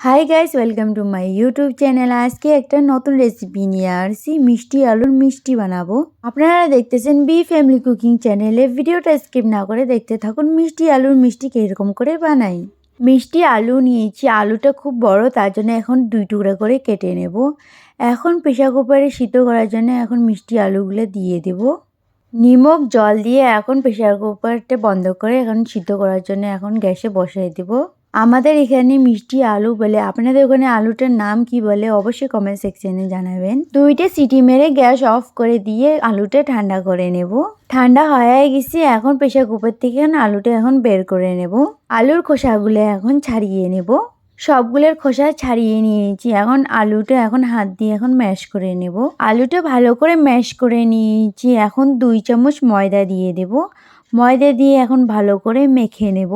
Hi guys, welcome to my YouTube channel. আজকে একটা নতুন রেসিপি নিয়ে আসছি। মিষ্টি আলুর মিষ্টি বানাবো। আপনারা দেখতেছেন বি ফ্যামিলি কুকিং চ্যানেলে। ভিডিওটা স্কিপ না করে দেখতে থাকুন মিষ্টি আলুর মিষ্টি কীরকম করে বানাই। মিষ্টি আলু নিয়েছি, আলুটা খুব বড়, তার জন্য এখন 2 টুকরা করে কেটে নেব। এখন প্রেসার কুকারে সিদ্ধ করার জন্য এখন মিষ্টি আলুগুলো দিয়ে দেব। নিমক জল দিয়ে এখন প্রেসার কুকারটা বন্ধ করে এখন সিদ্ধ করার জন্য এখন গ্যাসে বসিয়ে দেব। আমাদের এখানে মিষ্টি আলু বলে, আপনাদের ওখানে আলুটার নাম কি বলে অবশ্যই কমেন্ট সেকশনে জানাবেন। 2টা সিটি মেরে গ্যাস অফ করে দিয়ে আলুটা ঠান্ডা করে নেব। ঠান্ডা হয়ে গেছে, এখন প্রেসার কুকার থেকে আলুটা এখন বের করে নেব। আলুর খোসাগুলো এখন ছাড়িয়ে নেব। সবগুলোর খোসা ছাড়িয়ে নিয়েছি। এখন আলুটা এখন হাত দিয়ে এখন ম্যাশ করে নেব। আলুটা ভালো করে ম্যাশ করে নিয়েছি। এখন 2 চামচ ময়দা দিয়ে দেব। ময়দা দিয়ে এখন ভালো করে মেখে নেব।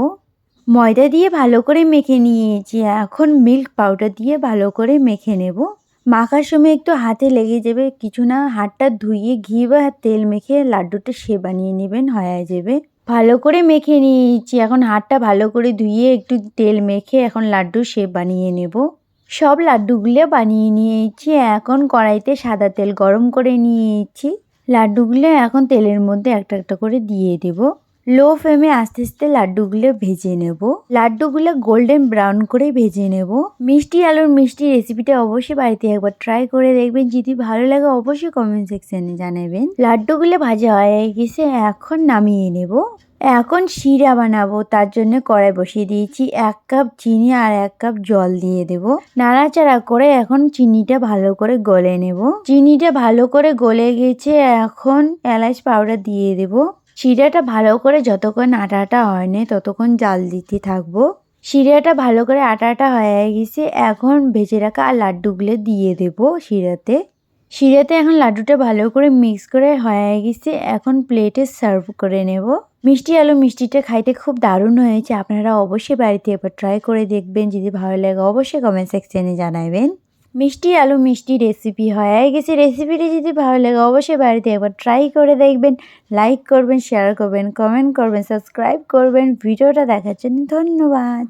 ময়দা দিয়ে ভালো করে মেখে নিয়েছি। এখন মিল্ক পাউডার দিয়ে ভালো করে মেখে নেব। মাখার সময় একটু হাতে লেগে যাবে, কিছু না, হাতটা ধুয়ে ঘি বা তেল মেখে লাড্ডুটা সে বানিয়ে নেবেন, হয়ে যাবে। ভালো করে মেখে নিয়েছি। এখন হাতটা ভালো করে ধুয়ে একটু তেল মেখে এখন লাড্ডু শেপ বানিয়ে নেব। সব লাড্ডুগুলো বানিয়ে নিয়েছি। এখন কড়াইতে সাদা তেল গরম করে নিয়েছি। লাড্ডুগুলো এখন তেলের মধ্যে একটা একটা করে দিয়ে দেব। লো ফ্লেমে আস্তে আস্তে লাড্ডুগুলো ভেজে নেব। লাড্ডুগুলো গোল্ডেন ব্রাউন করে ভেজে নেব। মিষ্টি আলুর মিষ্টি রেসিপিটা অবশ্যই বাড়িতে একবার ট্রাই করে দেখবেন। যদি ভালো লাগে অবশ্যই কমেন্ট সেকশনে জানাবেন। লাড্ডুগুলো ভাজা হয়ে গেছে, এখন নামিয়ে নেব। এখন শিরা বানাবো, তার জন্য কড়াই বসিয়ে দিয়েছি। 1 কাপ চিনি আর 1 কাপ জল দিয়ে দেব। নাড়াচাড়া করে এখন চিনিটা ভালো করে গলে নেব। চিনিটা ভালো করে গলে গেছে, এখন এলাচ পাউডার দিয়ে দেব। শিরাটা ভালো করে যতক্ষণ আটাটা হয় না ততক্ষণ জাল দিতে থাকবো। শিরাটা ভালো করে আটাটা হয়ে গেছে, এখন ভেজে রাখা আর লাড্ডুগুলো দিয়ে দেব শিরাতে। এখন লাড্ডুটা ভালো করে মিক্স করে হয়ে গেছে, এখন প্লেটে সার্ভ করে নেব। মিষ্টি আলু মিষ্টিটা খাইতে খুব দারুণ হয়েছে। আপনারা অবশ্যই বাড়িতে এবার ট্রাই করে দেখবেন। যদি ভালো লাগে অবশ্যই কমেন্ট সেকশনে জানাবেন। মিষ্টি আলু মিষ্টি রেসিপি হয়ে গেছে। রেসিপিটি যদি ভালো লাগে অবশ্যই বাড়িতে একবার ট্রাই করে দেখবেন। লাইক করবেন, শেয়ার করবেন, কমেন্ট করবেন, সাবস্ক্রাইব করবেন। ভিডিওটা দেখার জন্য ধন্যবাদ।